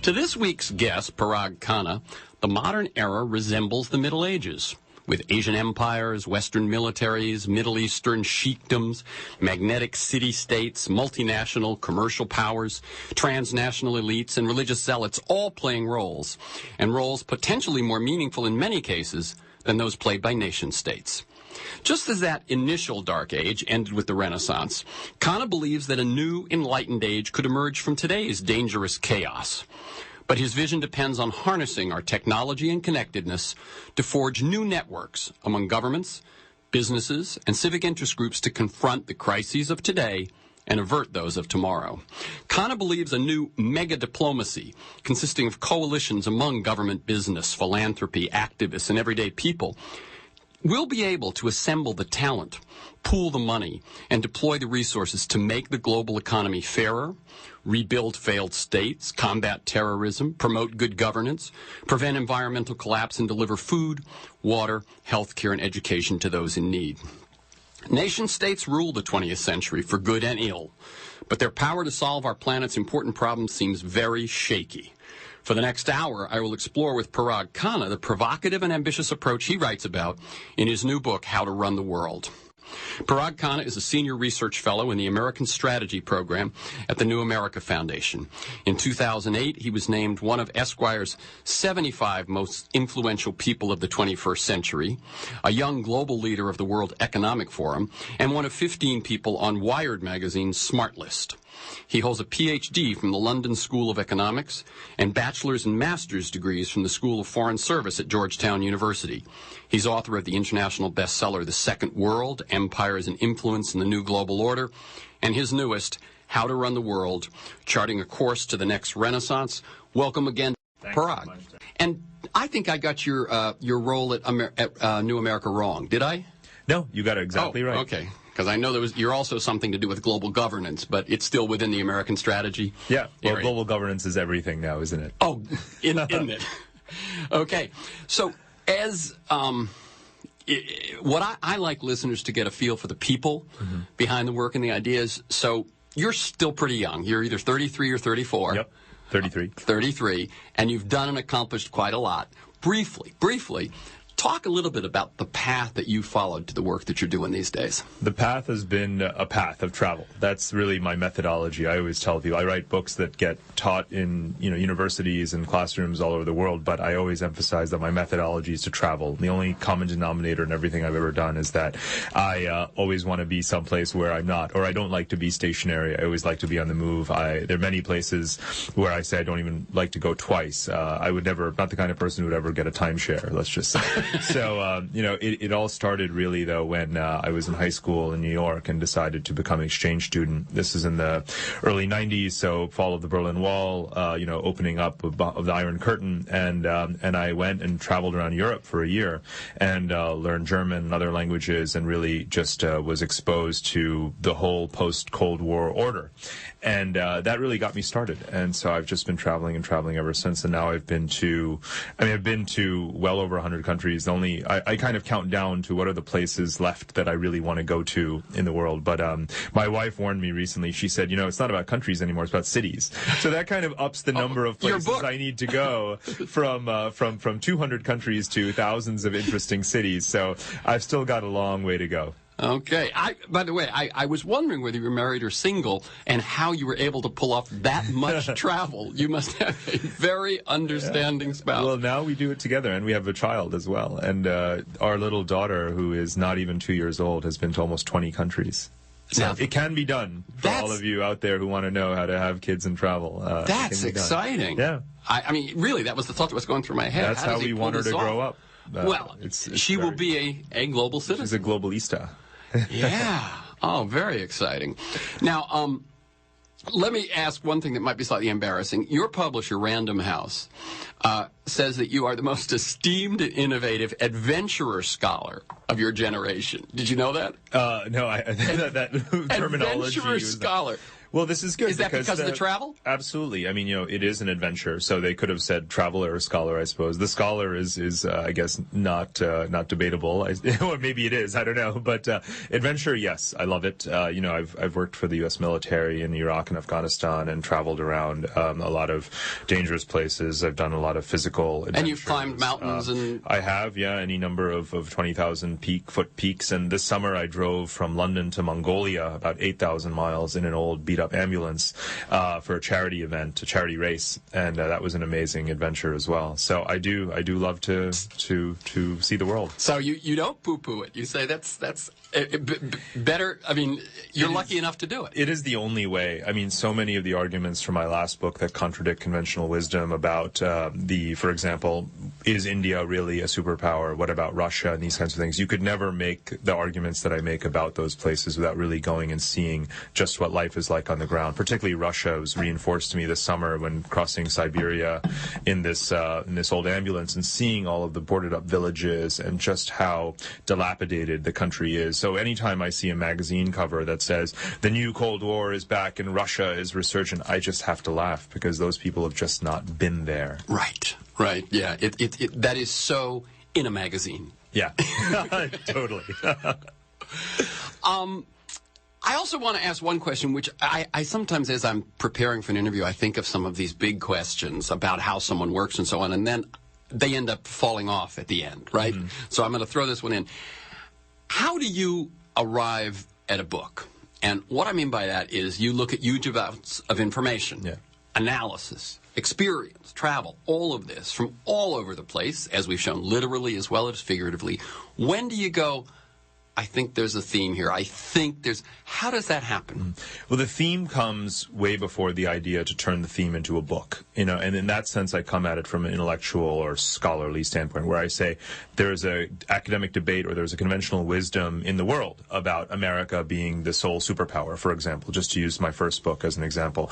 To this week's guest, Parag Khanna, the modern era resembles the Middle Ages, with Asian empires, Western militaries, Middle Eastern sheikdoms, magnetic city-states, multinational commercial powers, transnational elites, and religious zealots all playing roles, and roles potentially more meaningful in many cases than those played by nation-states. Just as that initial dark age ended with the Renaissance, Khanna believes that a new enlightened age could emerge from today's dangerous chaos. But his vision depends on harnessing our technology and connectedness to forge new networks among governments, businesses, and civic interest groups to confront the crises of today and avert those of tomorrow. Khanna believes a new mega-diplomacy consisting of coalitions among government, business, philanthropy, activists, and everyday people will be able to assemble the talent, pool the money, and deploy the resources to make the global economy fairer, rebuild failed states, combat terrorism, promote good governance, prevent environmental collapse, and deliver food, water, health care, and education to those in need. Nation-states rule the 20th century for good and ill, but their power to solve our planet's important problems seems very shaky. For the next hour, I will explore with Parag Khanna the provocative and ambitious approach he writes about in his new book, How to Run the World. Parag Khanna is a senior research fellow in the American Strategy Program at the New America Foundation. In 2008, he was named one of Esquire's 75 most influential people of the 21st century, a young global leader of the World Economic Forum, and one of 15 people on Wired magazine's Smart List. He holds a PhD from the London School of Economics and Bachelors and Masters degrees from the School of Foreign Service at Georgetown University. He's author of the international bestseller, The Second World, Empires and Influence in the New Global Order, and his newest, How to Run the World, Charting a Course to the Next Renaissance. Welcome again, Parag. So and I think I got your role at New America wrong. Did I? No, you got it exactly right. Okay. Because I know you're also something to do with global governance, but it's still within the American strategy. Yeah, well, global governance is everything now, isn't it? Oh, isn't it? Okay, so as what I like listeners to get a feel for the people behind the work and the ideas. So you're still pretty young. You're either 33 or 34. Yep, 33. 33, and you've done and accomplished quite a lot. Briefly. Talk a little bit about the path that you followed to the work that you're doing these days. The path has been a path of travel. That's really my methodology. I always tell people I write books that get taught in universities and classrooms all over the world, but I always emphasize that my methodology is to travel. The only common denominator in everything I've ever done is that I always want to be someplace where I'm not, or I don't like to be stationary. I always like to be on the move. There are many places where I say I don't even like to go twice. I would never, not the kind of person who would ever get a timeshare, let's just say. So, it all started really, though, when I was in high school in New York and decided to become an exchange student. This is in the early 90s, so fall of the Berlin Wall, opening up of the Iron Curtain. And I went and traveled around Europe for a year and learned German and other languages and really just was exposed to the whole post-Cold War order. And that really got me started. And so I've just been traveling ever since. And now I've been to well over 100 countries. I kind of count down to what are the places left that I really want to go to in the world. But my wife warned me recently. She said, it's not about countries anymore. It's about cities. So that kind of ups the number of places I need to go from 200 countries to thousands of interesting cities. So I've still got a long way to go. Okay. By the way, I was wondering whether you were married or single and how you were able to pull off that much travel. You must have a very understanding spouse. Well, now we do it together, and we have a child as well. And our little daughter, who is not even 2 years old, has been to almost 20 countries. So now, it can be done for all of you out there who want to know how to have kids and travel. That's exciting. Yeah. I mean, really, that was the thought that was going through my head. That's how we want her to grow up. She will be a global citizen. She's a globalista. Yeah. Oh, very exciting. Now, let me ask one thing that might be slightly embarrassing. Your publisher, Random House, says that you are the most esteemed and innovative adventurer scholar of your generation. Did you know that? No, that terminology. Adventurer scholar. Well, this is good. Is that because of the travel? Absolutely. I mean, it is an adventure. So they could have said traveler or scholar, I suppose. The scholar is I guess, not debatable. Or maybe it is. I don't know. But adventure, yes, I love it. I've worked for the U.S. military in Iraq and Afghanistan and traveled around a lot of dangerous places. I've done a lot of physical adventures. And you've climbed mountains and... I have, yeah, any number of 20,000 foot peaks. And this summer I drove from London to Mongolia, about 8,000 miles in an old beat-up ambulance for a charity event, a charity race. And that was an amazing adventure as well. So I do love to see the world. So you don't poo-poo it. You say that's better. I mean, you're lucky enough to do it. It is the only way. I mean, so many of the arguments from my last book that contradict conventional wisdom about for example, is India really a superpower? What about Russia and these kinds of things? You could never make the arguments that I make about those places without really going and seeing just what life is like on the ground. Particularly Russia was reinforced to me this summer when crossing Siberia in this old ambulance and seeing all of the boarded up villages and just how dilapidated the country is. So anytime I see a magazine cover that says the new Cold War is back and Russia is resurgent, I just have to laugh because those people have just not been there. Right. Yeah. That is so in a magazine. Yeah. Totally. I also want to ask one question, which I sometimes, as I'm preparing for an interview, I think of some of these big questions about how someone works and so on, and then they end up falling off at the end, right? Mm-hmm. So I'm going to throw this one in. How do you arrive at a book? And what I mean by that is you look at huge amounts of information, analysis, experience, travel, all of this from all over the place, as we've shown, literally as well as figuratively. When do you go, I think there's a theme here. How does that happen? Well, the theme comes way before the idea to turn the theme into a book, and in that sense, I come at it from an intellectual or scholarly standpoint, where I say there's a academic debate or there's a conventional wisdom in the world about America being the sole superpower, for example, just to use my first book as an example,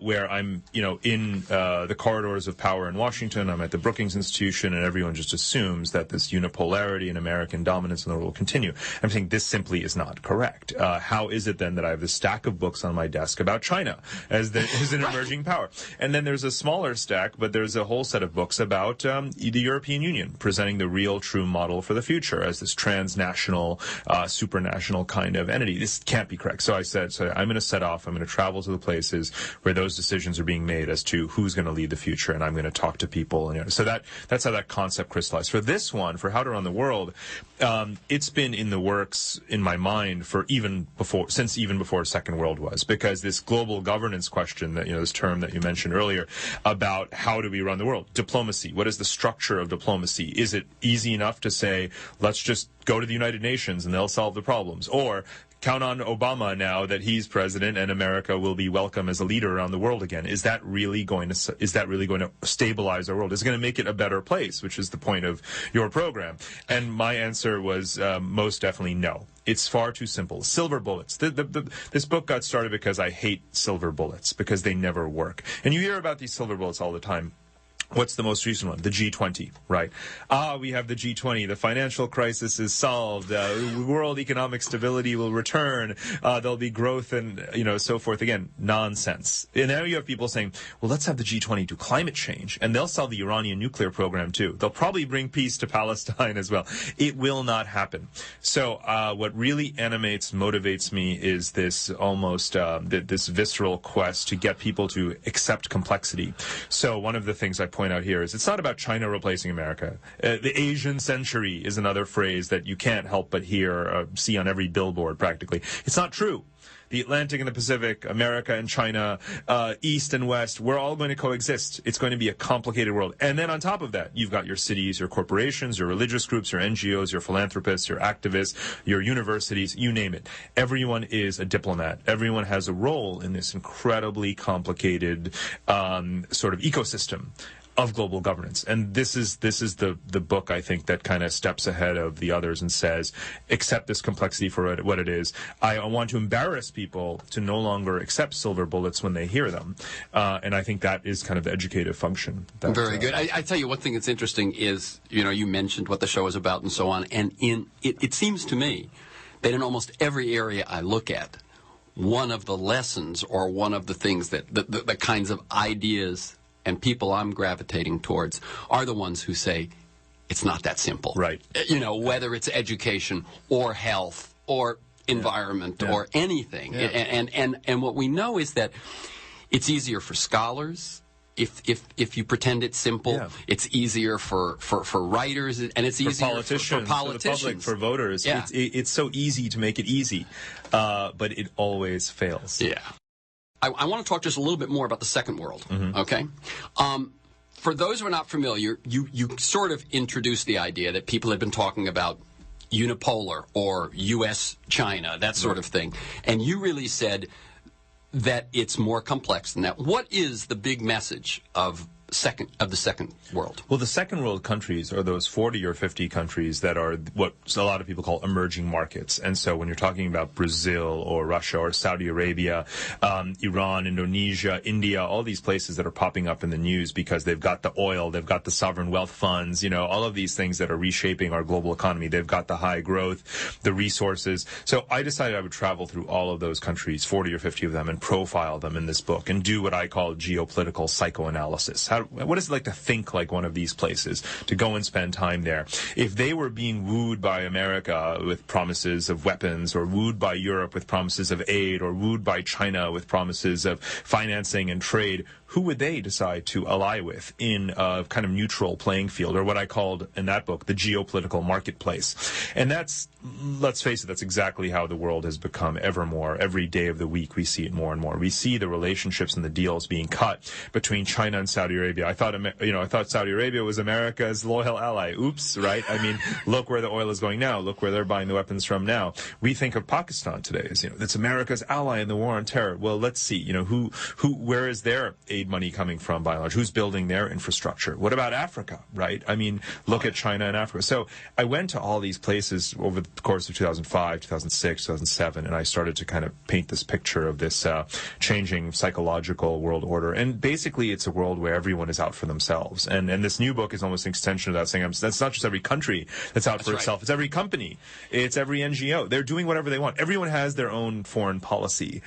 where I'm, in the corridors of power in Washington, I'm at the Brookings Institution, and everyone just assumes that this unipolarity and American dominance in the world will continue. I'm saying this simply is not correct. How is it then that I have this stack of books on my desk about China as an emerging power? And then there's a smaller stack, but there's a whole set of books about the European Union, presenting the real true model for the future as this transnational, supranational kind of entity. This can't be correct. So I said, I'm going to set off, I'm going to travel to the places where those decisions are being made as to who's going to lead the future, and I'm going to talk to people. And so that's how that concept crystallized. For this one, for How to Run the World, it's been in the works in my mind since even before Second World was, because this global governance question that, this term that you mentioned earlier about how do we run the world? Diplomacy. What is the structure of diplomacy? Is it easy enough to say, let's just go to the United Nations and they'll solve the problems? Or count on Obama now that he's president and America will be welcome as a leader around the world again. Is that really going to stabilize our world? Is it going to make it a better place, which is the point of your program? And my answer was most definitely no. It's far too simple. Silver bullets. This book got started because I hate silver bullets because they never work. And you hear about these silver bullets all the time. What's the most recent one? The G20, right? We have the G20. The financial crisis is solved. World economic stability will return. There'll be growth and, so forth. Again, nonsense. And now you have people saying, well, let's have the G20 do climate change. And they'll solve the Iranian nuclear program, too. They'll probably bring peace to Palestine as well. It will not happen. So what really motivates me is this almost this visceral quest to get people to accept complexity. So one of the things I point out here is it's not about China replacing America. The Asian century is another phrase that you can't help but see on every billboard practically. It's not true. The Atlantic and the Pacific, America and China, East and West, we're all going to coexist. It's going to be a complicated world. And then on top of that, you've got your cities, your corporations, your religious groups, your NGOs, your philanthropists, your activists, your universities, you name it. Everyone is a diplomat. Everyone has a role in this incredibly complicated sort of ecosystem of global governance. And this is the book, I think, that kind of steps ahead of the others and says, accept this complexity for what it is. I want to embarrass people to no longer accept silver bullets when they hear them. And I think that is kind of the educative function. Very good. I tell you, one thing that's interesting is, you mentioned what the show is about and so on. And it seems to me that in almost every area I look at, one of the lessons or one of the things that the kinds of ideas and people I'm gravitating towards are the ones who say it's not that simple. Right. You know, whether it's education or health or environment or anything. And what we know is that it's easier for scholars if you pretend it's simple. Yeah. It's easier for writers, and it's easier for politicians, for the public, for voters. Yeah. It's so easy to make it easy, but it always fails. Yeah. I want to talk just a little bit more about the second world, okay? For those who are not familiar, you sort of introduced the idea that people had been talking about unipolar or U.S.-China, that sort of thing. And you really said that it's more complex than that. What is the big message of the second world? Well, the second world countries are those 40 or 50 countries that are what a lot of people call emerging markets. And so when you're talking about Brazil or Russia or Saudi Arabia, Iran, Indonesia, India, all these places that are popping up in the news because they've got the oil, they've got the sovereign wealth funds, you know, all of these things that are reshaping our global economy. They've got the high growth, the resources. So I decided I would travel through all of those countries, 40 or 50 of them, and profile them in this book and do what I call geopolitical psychoanalysis. What is it like to think like one of these places, to go and spend time there? If they were being wooed by America with promises of weapons, or wooed by Europe with promises of aid, or wooed by China with promises of financing and trade, who would they decide to ally with in a kind of neutral playing field, or what I called in that book the geopolitical marketplace? And that's, let's face it, that's exactly how the world has become ever more. Every day of the week we see it more and more. We see the relationships and the deals being cut between China and Saudi Arabia. I thought Saudi Arabia was America's loyal ally. Oops, right? I mean, look where the oil is going now. Look where they're buying the weapons from now. We think of Pakistan today as, you know, that's America's ally in the war on terror. Well, let's see, you know, where is their aid money coming from by and large? Who's building their infrastructure? What about Africa, right? I mean, look at China and Africa. So I went to all these places over the course of 2005, 2006, 2007, and I started to kind of paint this picture of this changing psychological world order. And basically, it's a world where everyone is out for themselves. And this new book is almost an extension of that, saying that's not just every country that's out for itself. It's every company. It's every NGO. They're doing whatever they want. Everyone has their own foreign policy.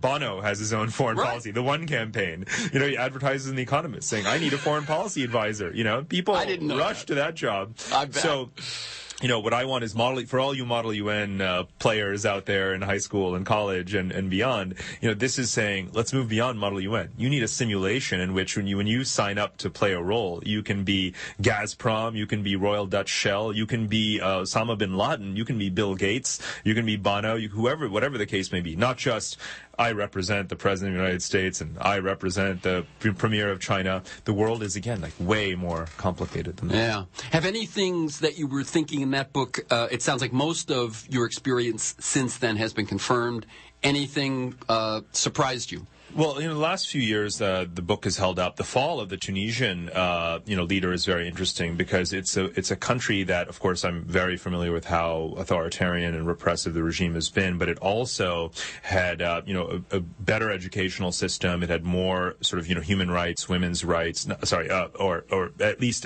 Bono has his own foreign policy. The One campaign. You know, he advertises in The Economist saying, I need a foreign policy advisor. You know, people rush to that job. I bet. So, you know, what I want is for all you Model UN players out there in high school and college and beyond, you know, this is saying, let's move beyond Model UN. You need a simulation in which when you sign up to play a role, you can be Gazprom, you can be Royal Dutch Shell, you can be Osama bin Laden, you can be Bill Gates, you can be Bono, whatever the case may be. Not just, I represent the President of the United States and I represent the Premier of China. The world is, again, like way more complicated than that. Yeah. Have any things that you were thinking in that book, it sounds like most of your experience since then has been confirmed. Anything surprised you? Well, in the last few years, the book has held up. The fall of the Tunisian, leader is very interesting because it's a country that, of course, I'm very familiar with how authoritarian and repressive the regime has been, but it also had, a better educational system. It had more sort of, human rights, women's rights, or at least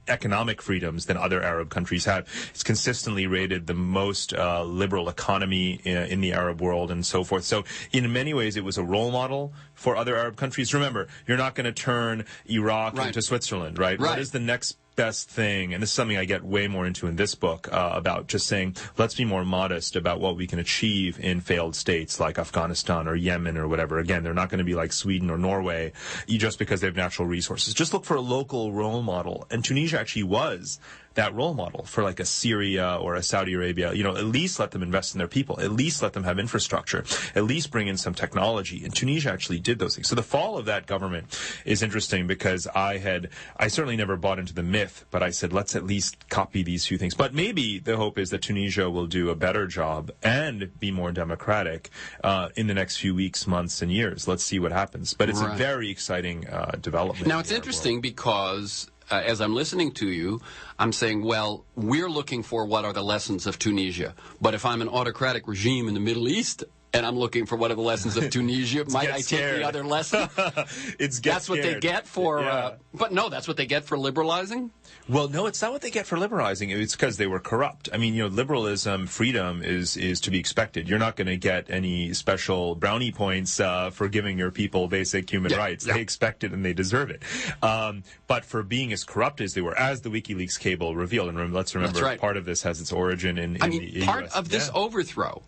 economic freedoms than other Arab countries have. It's consistently rated the most liberal economy in the Arab world and so forth. So in many ways, it was a role model for other Arab countries. Remember, you're not going to turn Iraq into Switzerland, right? What is the next best thing? And this is something I get way more into in this book about just saying, let's be more modest about what we can achieve in failed states like Afghanistan or Yemen or whatever. Again, they're not going to be like Sweden or Norway just because they have natural resources. Just look for a local role model. And Tunisia actually was that role model for like a Syria or a Saudi Arabia. At least let them invest in their people. At least let them have infrastructure. At least bring in some technology. And Tunisia actually did those things. So the fall of that government is interesting because I certainly never bought into the myth, but I said, let's at least copy these few things. But maybe the hope is that Tunisia will do a better job and be more democratic in the next few weeks, months, and years. Let's see what happens. But it's a very exciting development. Now, it's interesting because as I'm listening to you, I'm saying, well, we're looking for what are the lessons of Tunisia. But if I'm an autocratic regime in the Middle East, And I'm looking for one of the lessons of Tunisia. Might I take the other lesson? That's what they get for. But no, that's what they get for liberalizing. Well, no, it's not what they get for liberalizing. It's because they were corrupt. I mean, liberalism, freedom is to be expected. You're not going to get any special brownie points for giving your people basic human rights. They expect it and they deserve it. But for being as corrupt as they were, as the WikiLeaks cable revealed, and let's remember, part of this has its origin in the part US. of this overthrow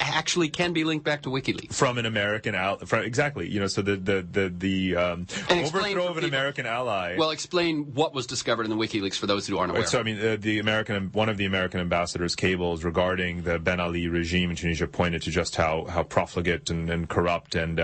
actually can be linked back to WikiLeaks from an American ally. Exactly, so the overthrow of an American ally. Well, explain what was discovered in the WikiLeaks for those who aren't aware. So I mean, one of the American ambassador's cables regarding the Ben Ali regime in Tunisia pointed to just how profligate and corrupt and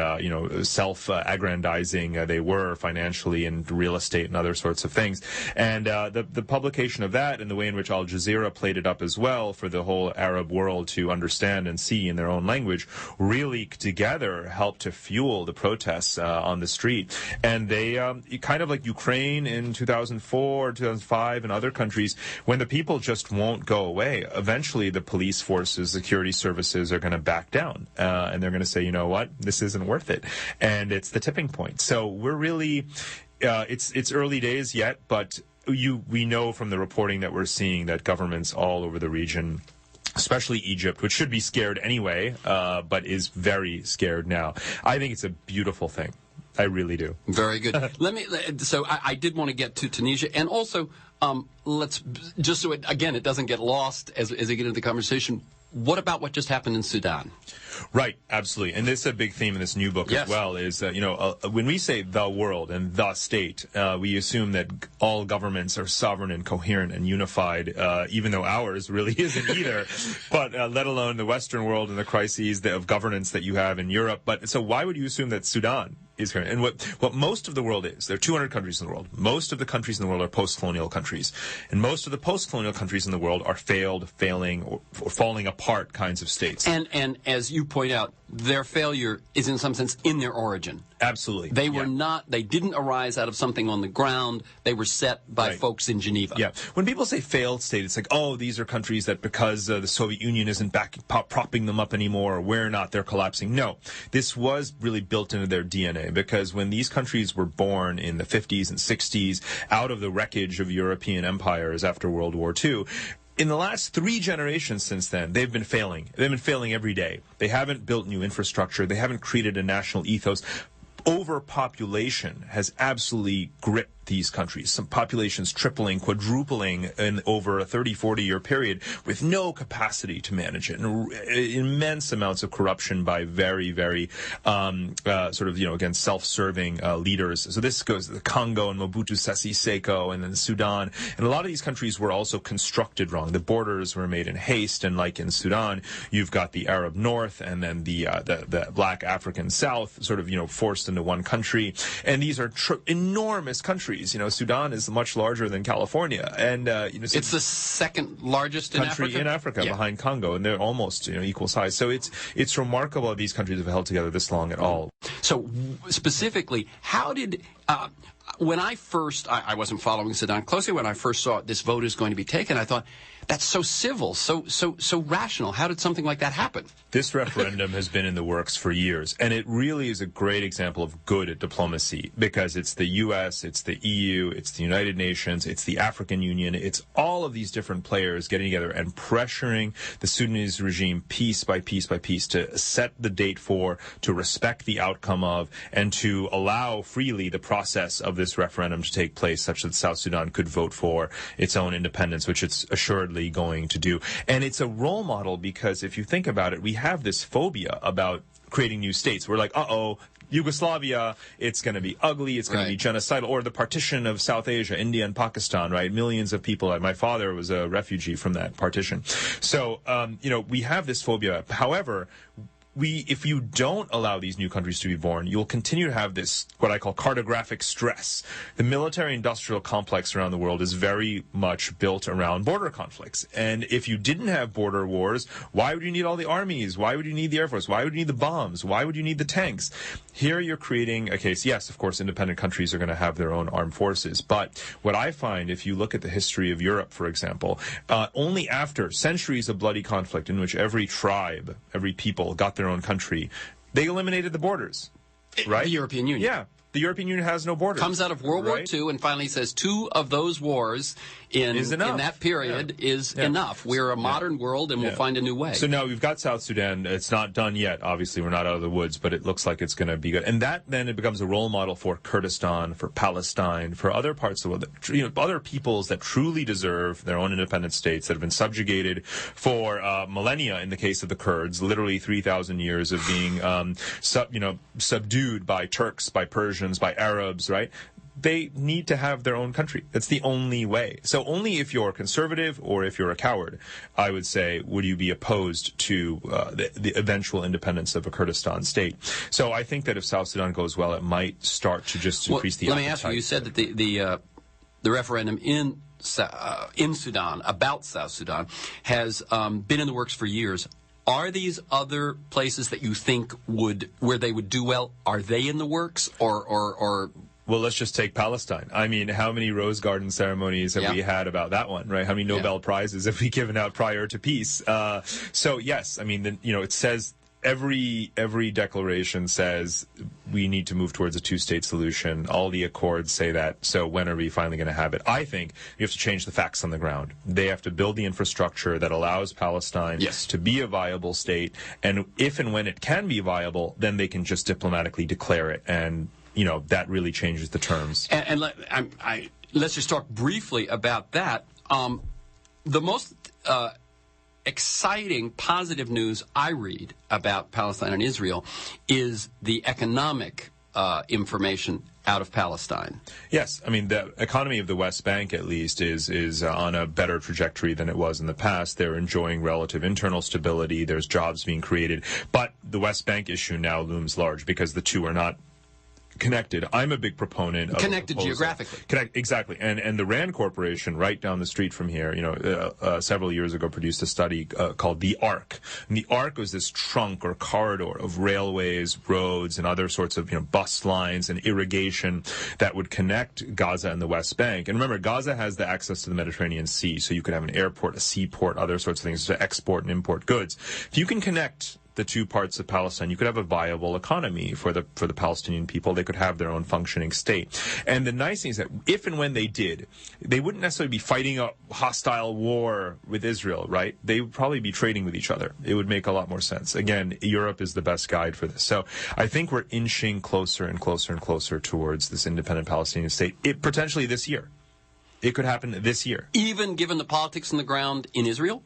self-aggrandizing they were financially and real estate and other sorts of things. And the publication of that and the way in which Al Jazeera played it up as well for the whole Arab world to understand and see in their own language really together helped to fuel the protests on the street. And they kind of like Ukraine in 2004, 2005 and other countries, when the people just won't go away, eventually the police forces, security services are going to back down and they're going to say, you know what, this isn't worth it. And it's the tipping point. So we're really, it's early days yet, but we know from the reporting that we're seeing that governments all over the region, especially Egypt, which should be scared anyway, but is very scared now. I think it's a beautiful thing. I really do. Very good. So I did want to get to Tunisia, and also let's just so it doesn't get lost as we get into the conversation. What about what just happened in Sudan? Right, absolutely. And this is a big theme in this new book as well, is, when we say the world and the state, we assume that all governments are sovereign and coherent and unified, even though ours really isn't either, but let alone the Western world and the crises of governance that you have in Europe. But so why would you assume that Sudan is current? And what most of the world is, there are 200 countries in the world. Most of the countries in the world are post-colonial countries. And most of the post-colonial countries in the world are failing, or falling apart kinds of states. And as you point out, their failure is in some sense in their origin. Absolutely. They were they didn't arise out of something on the ground. They were set by folks in Geneva. Yeah. When people say failed state, it's like, oh, these are countries that because the Soviet Union isn't propping them up anymore, or we're not, they're collapsing. No, this was really built into their DNA, because when these countries were born in the 50s and 60s out of the wreckage of European empires after World War II, in the last 3 generations since then, they've been failing. They've been failing every day. They haven't built new infrastructure. They haven't created a national ethos. Overpopulation has absolutely gripped these countries. Some populations tripling, quadrupling in over a 30, 40-year period with no capacity to manage it. And immense amounts of corruption by very, very again, self-serving leaders. So this goes to the Congo and Mobutu Sese Seko, and then Sudan. And a lot of these countries were also constructed wrong. The borders were made in haste, and like in Sudan, you've got the Arab North and then the Black African South forced into one country. And these are enormous countries. Sudan is much larger than California, and it's the second largest country in Africa behind Congo, and they're almost equal size. So it's remarkable that these countries have held together this long at all. So specifically, how did when I wasn't following Sudan closely. When I first saw this vote is going to be taken, I thought, that's so civil, so rational. How did something like that happen? This referendum has been in the works for years, and it really is a great example of good diplomacy, because it's the U.S., it's the EU, it's the United Nations, it's the African Union, it's all of these different players getting together and pressuring the Sudanese regime piece by piece by piece to set the date for, to respect the outcome of, and to allow freely the process of this referendum to take place such that South Sudan could vote for its own independence, which it's assuredly going to do. And it's a role model, because if you think about it, we have this phobia about creating new states. We're like, Yugoslavia, it's going to be ugly, it's going to be genocidal, or the partition of South Asia, India and Pakistan, right? Millions of people. My father was a refugee from that partition. So, we have this phobia. However, if you don't allow these new countries to be born, you'll continue to have this, what I call cartographic stress. The military-industrial complex around the world is very much built around border conflicts. And if you didn't have border wars, why would you need all the armies? Why would you need the Air Force? Why would you need the bombs? Why would you need the tanks? Here you're creating a case. Yes, of course, independent countries are going to have their own armed forces. But what I find, if you look at the history of Europe, for example, only after centuries of bloody conflict in which every tribe, every people got their their own country, they eliminated the borders, right? The European Union. Yeah. The European Union has no borders. Comes out of World War II and finally says 2 of those wars in that period is enough. We're a modern world and we'll find a new way. So now we've got South Sudan. It's not done yet. Obviously, we're not out of the woods, but it looks like it's going to be good. And that then it becomes a role model for Kurdistan, for Palestine, for other parts of the world, other peoples that truly deserve their own independent states that have been subjugated for millennia in the case of the Kurds, literally 3,000 years of being subdued by Turks, by Persians, by Arabs, right? They need to have their own country. That's the only way. So only if you're conservative or if you're a coward, I would say, would you be opposed to the eventual independence of a Kurdistan state. So I think that if South Sudan goes well, it might start to just increase the appetite. Let me ask you, you said that the referendum in Sudan, about South Sudan, has been in the works for years. Are these other places that you think where they would do well, are they in the works or Well, let's just take Palestine. I mean, how many Rose Garden ceremonies have we had about that one, right? How many Nobel Prizes have we given out prior to peace? So yes, I mean, it says every declaration says we need to move towards a 2-state solution. All the accords say that. So when are we finally going to have it? I think you have to change the facts on the ground. They have to build the infrastructure that allows Palestine to be a viable state. And if and when it can be viable, then they can just diplomatically declare it. And that really changes the terms. And let's just talk briefly about that. The most exciting, positive news I read about Palestine and Israel is the economic information out of Palestine. Yes, I mean, the economy of the West Bank, at least, is on a better trajectory than it was in the past. They're enjoying relative internal stability. There's jobs being created. But the West Bank issue now looms large because the two are not connected. I'm a big proponent of connected geographically. Exactly. And the Rand Corporation right down the street from here, several years ago produced a study called the ARC. And the ARC was this trunk or corridor of railways, roads, and other sorts of bus lines and irrigation that would connect Gaza and the West Bank. And remember, Gaza has the access to the Mediterranean Sea, so you could have an airport, a seaport, other sorts of things to export and import goods. If you can connect the two parts of Palestine, you could have a viable economy for the Palestinian people. They could have their own functioning state. And the nice thing is that if and when they did, they wouldn't necessarily be fighting a hostile war with Israel, right? They would probably be trading with each other. It would make a lot more sense. Again, Europe is the best guide for this. So I think we're inching closer and closer and closer towards this independent Palestinian state. Potentially this year. It could happen this year. Even given the politics on the ground in Israel?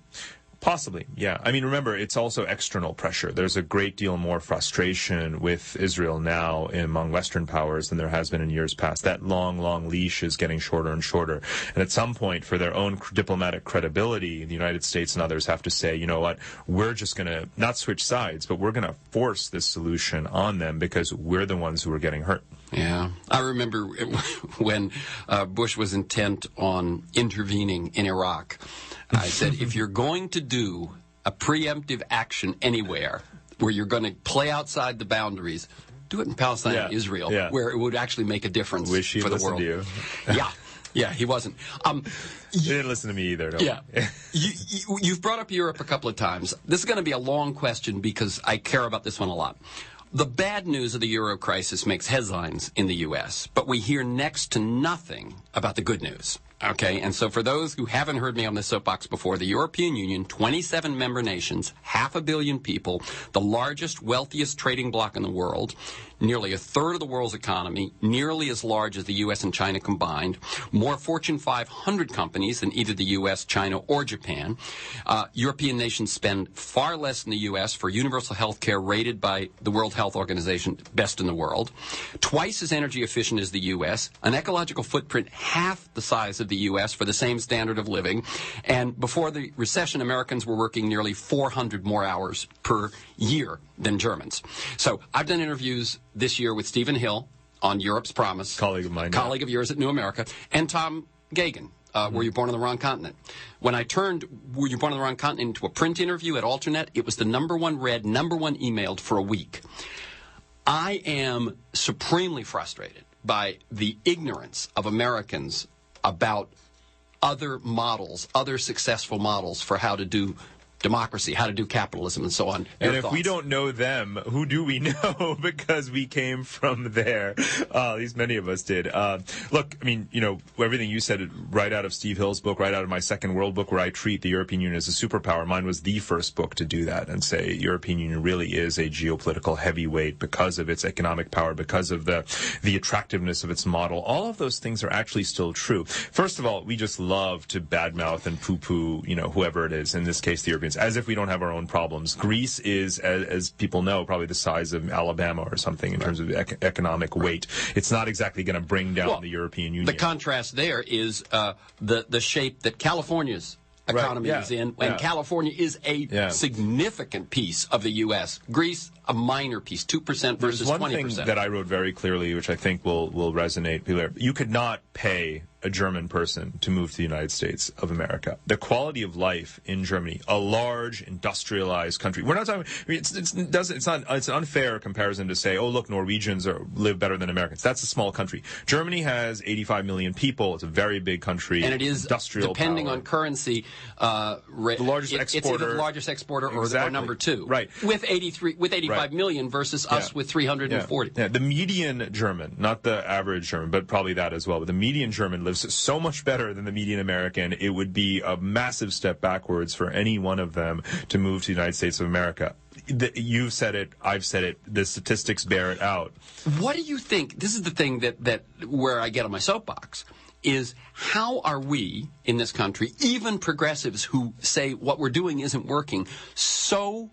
Possibly, yeah. I mean, remember, it's also external pressure. There's a great deal more frustration with Israel now among Western powers than there has been in years past. That long leash is getting shorter and shorter. And at some point, for their own diplomatic credibility, the United States and others have to say, you know what, we're just going to not switch sides, but we're going to force this solution on them because we're the ones who are getting hurt. Yeah. I remember when Bush was intent on intervening in Iraq. I said, if you're going to do a preemptive action anywhere where you're going to play outside the boundaries, do it in Palestine and Israel, where it would actually make a difference for the world. To you. Yeah, he wasn't. He didn't listen to me either. You've brought up Europe a couple of times. This is going to be a long question because I care about this one a lot. The bad news of the euro crisis makes headlines in the U.S., but we hear next to nothing about the good news. Okay, and so for those who haven't heard me on this soapbox before, the European Union, 27 member nations, 500 million people, the largest, wealthiest trading bloc in the world, nearly a third of the world's economy, nearly as large as the U.S. and China combined, more Fortune 500 companies than either the U.S., China, or Japan. European nations spend far less than the U.S. for universal health care rated by the World Health Organization best in the world, twice as energy efficient as the U.S., an ecological footprint half the size of the U.S. for the same standard of living, and before the recession, Americans were working nearly 400 more hours per year than Germans. So I've done interviews this year with Stephen Hill on Europe's Promise, colleague of mine, colleague of yours at New America, and Tom Gagan. Were You Born on the Wrong Continent? When I turned Were You Born on the Wrong Continent into a print interview at Alternet, it was the #1 read, #1 emailed for a week. I am supremely frustrated by the ignorance of Americans about other models, other successful models for how to do democracy, how to do capitalism, and so on. And if we don't know them, who do we know? Because we came from there. At least many of us did. Look, I mean, everything you said right out of Steve Hill's book, right out of my Second World book, where I treat the European Union as a superpower. Mine was the first book to do that and say European Union really is a geopolitical heavyweight because of its economic power, because of the attractiveness of its model. All of those things are actually still true. First of all, we just love to badmouth and poo-poo, whoever it is, in this case the Europeans, as if we don't have our own problems. Greece is, as people know, probably the size of Alabama or something in terms of economic weight. It's not exactly going to bring down the European Union. The contrast there is the shape that California's economy is in, and California is a significant piece of the U.S. Greece, a minor piece, 2% versus 20%. There's one thing that I wrote very clearly, which I think will resonate. You could not pay a German person to move to the United States of America. The quality of life in Germany, a large industrialized country. We're not talking. I mean, it's an unfair comparison to say, oh look, Norwegians live better than Americans. That's a small country. Germany has 85 million people. It's a very big country. And it is industrial depending power. On currency, the largest exporter. It's either the largest exporter or number two. Right. With 85 million versus us with 340. Yeah. The median German, not the average German, but probably that as well. But the median German lives so much better than the median American. It would be a massive step backwards for any one of them to move to the United States of America. You've said it. I've said it. The statistics bear it out. What do you think? This is the thing that where I get on my soapbox. Is how are we in this country, even progressives who say what we're doing isn't working, so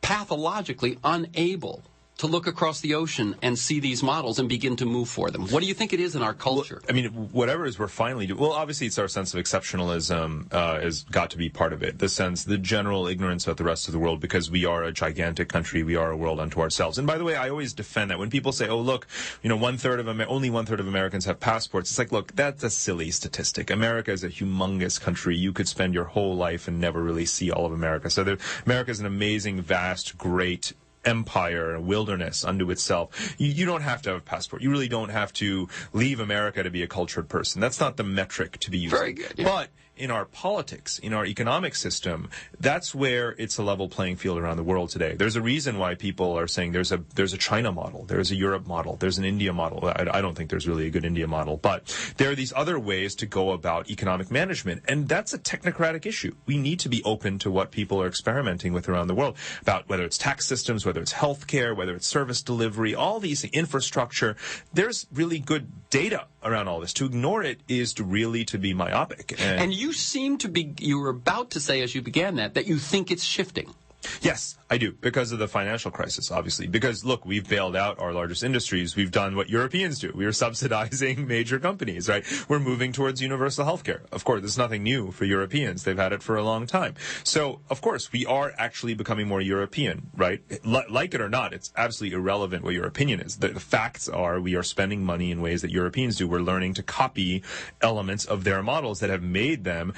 pathologically unable to look across the ocean and see these models and begin to move for them? What do you think it is in our culture? Well, I mean, whatever it is we're finally doing. Well, obviously it's our sense of exceptionalism has got to be part of it. The general ignorance of the rest of the world, because we are a gigantic country, we are a world unto ourselves. And by the way, I always defend that when people say, "Oh, look, only 1/3 of Americans have passports." It's like, look, that's a silly statistic. America is a humongous country. You could spend your whole life and never really see all of America. So America is an amazing, vast, great empire, wilderness unto itself. You don't have to have a passport. You really don't have to leave America to be a cultured person. That's not the metric to be used. Very good. Yeah. But in our politics, in our economic system, that's where it's a level playing field around the world today. There's a reason why people are saying there's a China model, there's a Europe model, there's an India model. I don't think there's really a good India model, but there are these other ways to go about economic management, and that's a technocratic issue. We need to be open to what people are experimenting with around the world, about whether it's tax systems, whether it's healthcare, whether it's service delivery, all these infrastructure. There's really good data around all this. To ignore it is to be myopic. And you were about to say, as you began that you think it's shifting. Yes, I do, because of the financial crisis, obviously. Because, look, we've bailed out our largest industries. We've done what Europeans do. We are subsidizing major companies, right? We're moving towards universal health care. Of course, it's nothing new for Europeans. They've had it for a long time. So, of course, we are actually becoming more European, right? Like it or not, it's absolutely irrelevant what your opinion is. The facts are we are spending money in ways that Europeans do. We're learning to copy elements of their models that have made them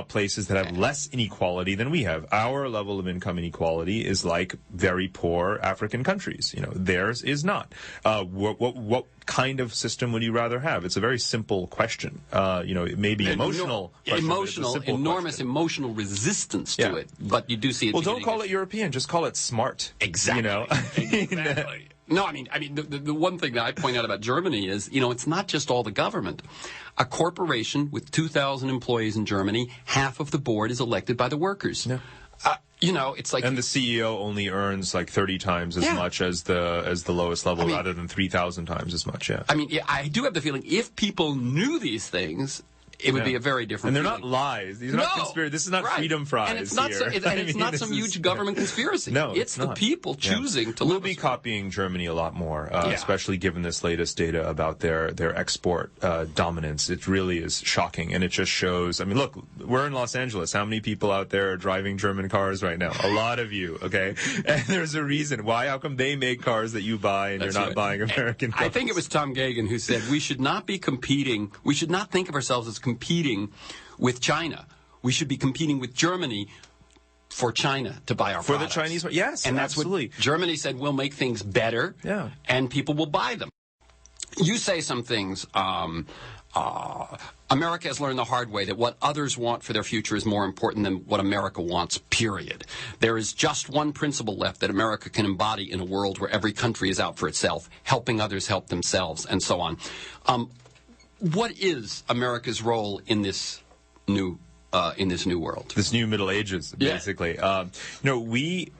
places that have less inequality than we have. Our level of income inequality is like very poor African countries. Theirs is not. What kind of system would you rather have? It's a very simple question. It may be emotional. Enormous emotional resistance to it, but you do see it. Well, don't call it European. Just call it smart. Exactly. Exactly. No, I mean, the one thing that I point out about Germany is, it's not just all the government. A corporation with 2,000 employees in Germany, half of the board is elected by the workers. Yeah. It's like, and the CEO only earns like 30 times as much as the lowest level, rather than 3,000 times as much. Yeah. I do have the feeling if people knew these things, it would be a very different. And they're not lies. These are not conspiracy. This is not freedom fries. And it's not some huge government conspiracy. No, it's the people choosing to. We'll be copying Germany a lot more, especially given this latest data about their export dominance. It really is shocking, and it just shows. I mean, look, we're in Los Angeles. How many people out there are driving German cars right now? A lot of you, okay? And there's a reason why. How come they make cars that you buy and you're not buying American cars? I think it was Tom Gagan who said we should not be competing. We should not think of ourselves as competing with China. We should be competing with Germany for China to buy our products. For the Chinese, yes, and that's absolutely. What Germany said, we'll make things better, and people will buy them. You say some things. America has learned the hard way that what others want for their future is more important than what America wants, period. There is just one principle left that America can embody in a world where every country is out for itself, helping others help themselves, and so on. What is America's role in this new world? This new Middle Ages, basically. Yeah. We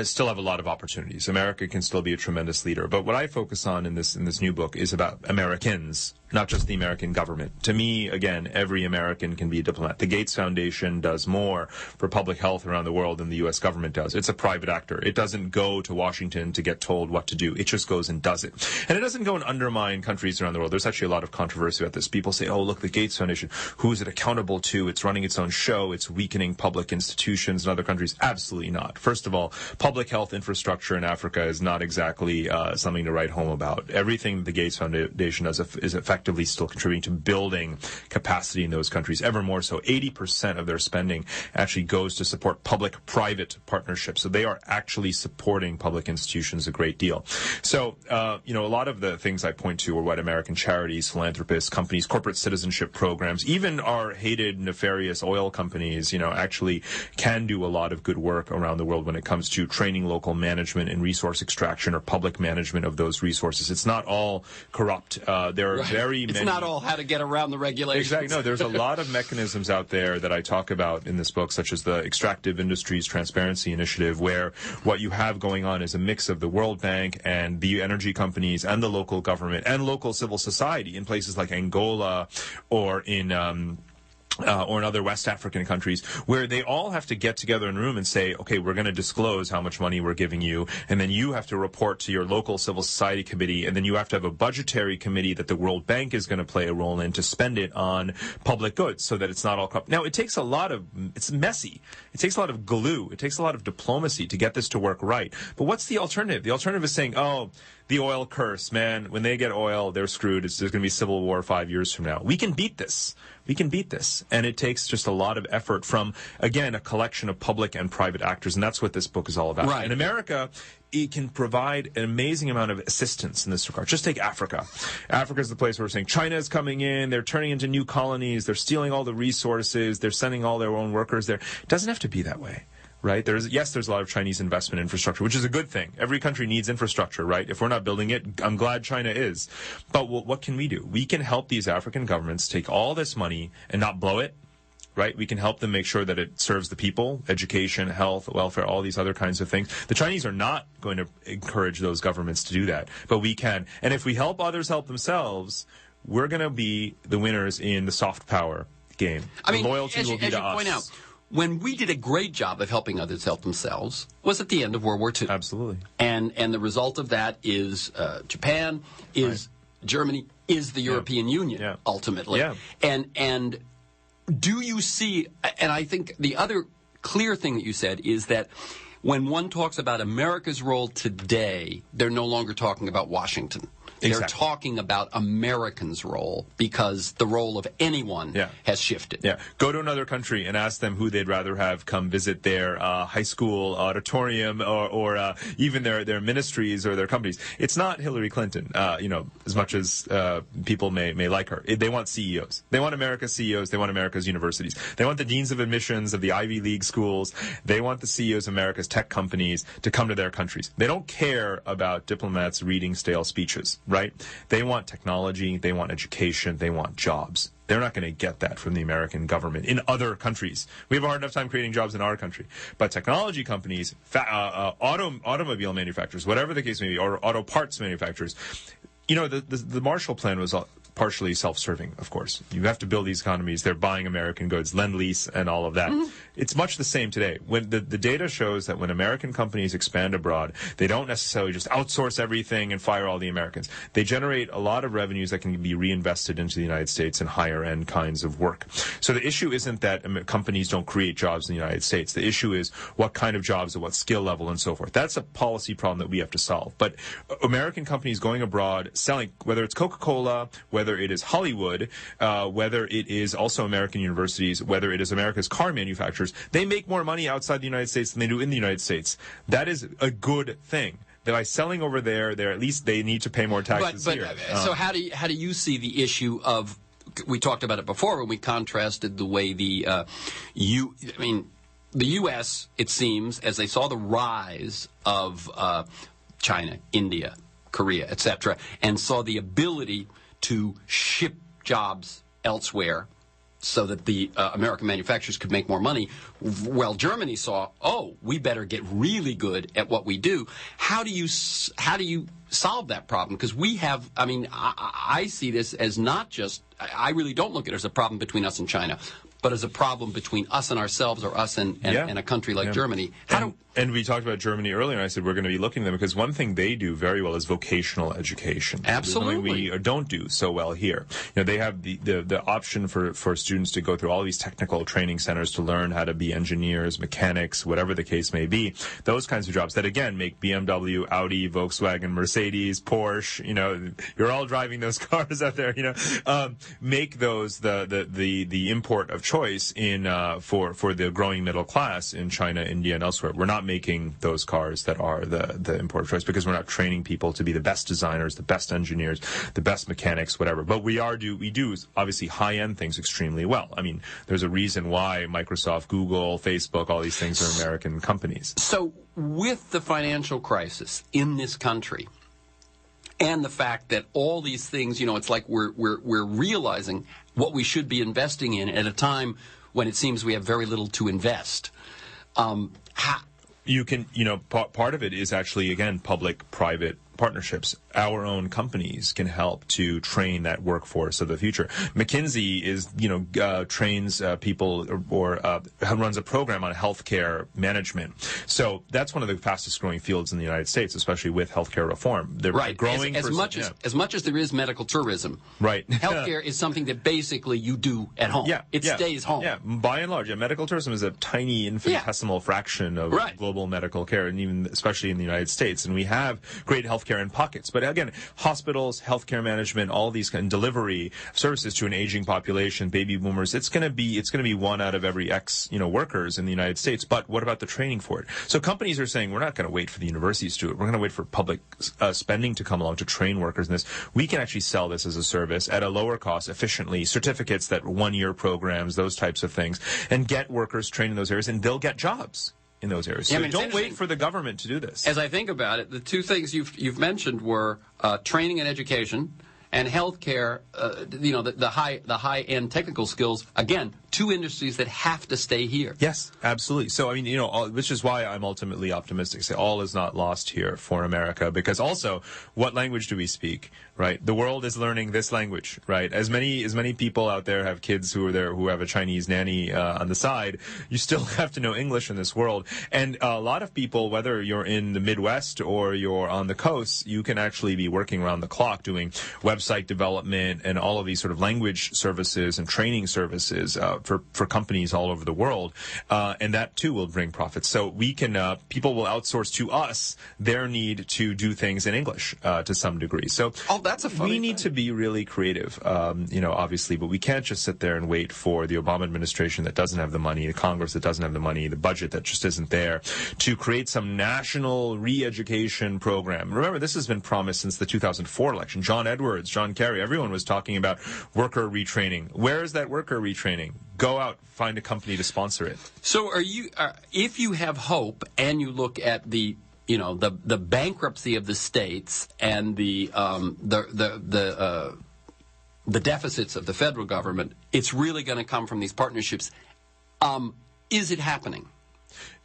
still have a lot of opportunities. America can still be a tremendous leader. But what I focus on in this new book is about Americans, not just the American government. To me, again, every American can be a diplomat. The Gates Foundation does more for public health around the world than the U.S. government does. It's a private actor. It doesn't go to Washington to get told what to do. It just goes and does it. And it doesn't go and undermine countries around the world. There's actually a lot of controversy about this. People say, oh, look, the Gates Foundation, who is it accountable to? It's running its own show. It's weakening public institutions in other countries. Absolutely not. First of all, public health infrastructure in Africa is not exactly something to write home about. Everything the Gates Foundation does is effectively still contributing to building capacity in those countries, ever more so. 80% of their spending actually goes to support public-private partnerships. So they are actually supporting public institutions a great deal. So, a lot of the things I point to are what American charities, philanthropists, companies, corporate citizenship programs, even our hated, nefarious oil companies, actually can do a lot of good work around the world when it comes to training local management and resource extraction or public management of those resources. It's not all corrupt. There are very many... It's not all how to get around the regulations. Exactly. No, there's a lot of mechanisms out there that I talk about in this book, such as the Extractive Industries Transparency Initiative, where what you have going on is a mix of the World Bank and the energy companies and the local government and local civil society in places like Angola or in other West African countries, where they all have to get together in a room and say, okay, we're going to disclose how much money we're giving you, and then you have to report to your local civil society committee, and then you have to have a budgetary committee that the World Bank is going to play a role in to spend it on public goods so that it's not all corrupt. Now, it takes it's messy. It takes a lot of glue. It takes a lot of diplomacy to get this to work right. But what's the alternative? The alternative is saying, oh, the oil curse, man, when they get oil, they're screwed. There's going to be civil war 5 years from now. We can beat this. We can beat this. And it takes just a lot of effort from, again, a collection of public and private actors. And that's what this book is all about. Right. In America, it can provide an amazing amount of assistance in this regard. Just take Africa. Africa is the place where we're saying China is coming in. They're turning into new colonies. They're stealing all the resources. They're sending all their own workers there. It doesn't have to be that way. Right? There's a lot of Chinese investment in infrastructure, which is a good thing. Every country needs infrastructure, right? If we're not building it, I'm glad China is. But what can we do? We can help these African governments take all this money and not blow it, right? We can help them make sure that it serves the people, education, health, welfare, all these other kinds of things. The Chinese are not going to encourage those governments to do that, but we can. And if we help others help themselves, we're going to be the winners in the soft power game. Loyalty will be to us. Point out, when we did a great job of helping others help themselves was at the end of World War II. Absolutely. And the result of that is Japan, is Germany, is the European Union, ultimately. Yeah. And do you see, and I think the other clear thing that you said is that when one talks about America's role today, they're no longer talking about Washington. They're talking about Americans' role because the role of anyone has shifted. Yeah. Go to another country and ask them who they'd rather have come visit their high school auditorium or even their ministries or their companies. It's not Hillary Clinton, as much as people may like her. They want CEOs. They want America's CEOs. They want America's universities. They want the deans of admissions of the Ivy League schools. They want the CEOs of America's tech companies to come to their countries. They don't care about diplomats reading stale speeches. Right? They want technology, they want education, they want jobs. They're not going to get that from the American government in other countries. We have a hard enough time creating jobs in our country. But technology companies, automobile manufacturers, whatever the case may be, or auto parts manufacturers, the Marshall Plan was partially self-serving, of course. You have to build these economies. They're buying American goods, Lend-Lease, and all of that. Mm-hmm. It's much the same today. When the data shows that when American companies expand abroad, they don't necessarily just outsource everything and fire all the Americans. They generate a lot of revenues that can be reinvested into the United States in higher-end kinds of work. So the issue isn't that companies don't create jobs in the United States. The issue is what kind of jobs at what skill level and so forth. That's a policy problem that we have to solve. But American companies going abroad, selling, whether it's Coca-Cola, whether it is Hollywood, whether it is also American universities, whether it is America's car manufacturers, they make more money outside the United States than they do in the United States. That is a good thing. by selling over there, at least they need to pay more taxes here. So how do you see the issue of? We talked about it before when we contrasted the way the U.S., it seems, as they saw the rise of China, India, Korea, etc., and saw the ability to ship jobs elsewhere so that the American manufacturers could make more money. Well, Germany saw, we better get really good at what we do. How do you solve that problem? Because we have, I see this as not just, I really don't look at it as a problem between us and China, but as a problem between us and ourselves, or us and a country like Germany. And we talked about Germany earlier, and I said we're going to be looking at them because one thing they do very well is vocational education. Absolutely. We don't do so well here. They have the option for students to go through all these technical training centers to learn how to be engineers, mechanics, whatever the case may be. Those kinds of jobs that, again, make BMW, Audi, Volkswagen, Mercedes, Porsche, you're all driving those cars out there, make those the import of choice for the growing middle class in China, India, and elsewhere. We're not making those cars that are the import of choice because we're not training people to be the best designers, the best engineers, the best mechanics, whatever. But we do obviously high-end things extremely well. There's a reason why Microsoft, Google, Facebook, all these things are American companies. So with the financial crisis in this country, and the fact that all these things, it's like we're realizing what we should be investing in at a time when it seems we have very little to invest. You can, part of it is actually, again, public-private partnerships. Our own companies can help to train that workforce of the future. McKinsey trains people or runs a program on healthcare management. So that's one of the fastest growing fields in the United States, especially with healthcare reform. They're growing as much as there is medical tourism. Right. Healthcare is something that basically you do at home. It stays home. Yeah, by and large, medical tourism is a tiny infinitesimal fraction of global medical care, and even especially in the United States. And we have great healthcare in pockets. But again, hospitals, healthcare management, all these kind of delivery services to an aging population, baby boomers, it's going to be 1 out of every X, workers in the United States. But what about the training for it? So companies are saying, we're not going to wait for the universities to do it. We're going to wait for public spending to come along to train workers in this. We can actually sell this as a service at a lower cost, efficiently, certificates, that 1-year programs, those types of things, and get workers trained in those areas, and they'll get jobs in those areas. So don't wait for the government to do this. As I think about it, the two things you've mentioned were training and education, and healthcare. The high-end technical skills. Again, two industries that have to stay here. Yes, absolutely. So which is why I'm ultimately optimistic. Say all is not lost here for America, because also, what language do we speak? Right, the world is learning this language. Right, as many people out there have kids who have a Chinese nanny on the side. You still have to know English in this world, and a lot of people, whether you're in the Midwest or you're on the coast, you can actually be working around the clock doing website development and all of these sort of language services and training services for companies all over the world, and that too will bring profits. So we can people will outsource to us their need to do things in English to some degree. So that's a funny we need to be really creative, obviously, but we can't just sit there and wait for the Obama administration that doesn't have the money, the Congress that doesn't have the money, the budget that just isn't there, to create some national re-education program. Remember, this has been promised since the 2004 election. John Edwards, John Kerry, everyone was talking about worker retraining. Where is that worker retraining? Go out, find a company to sponsor it. So if you have hope and you look at the bankruptcy of the states and the deficits of the federal government, it's really going to come from these partnerships. Is it happening?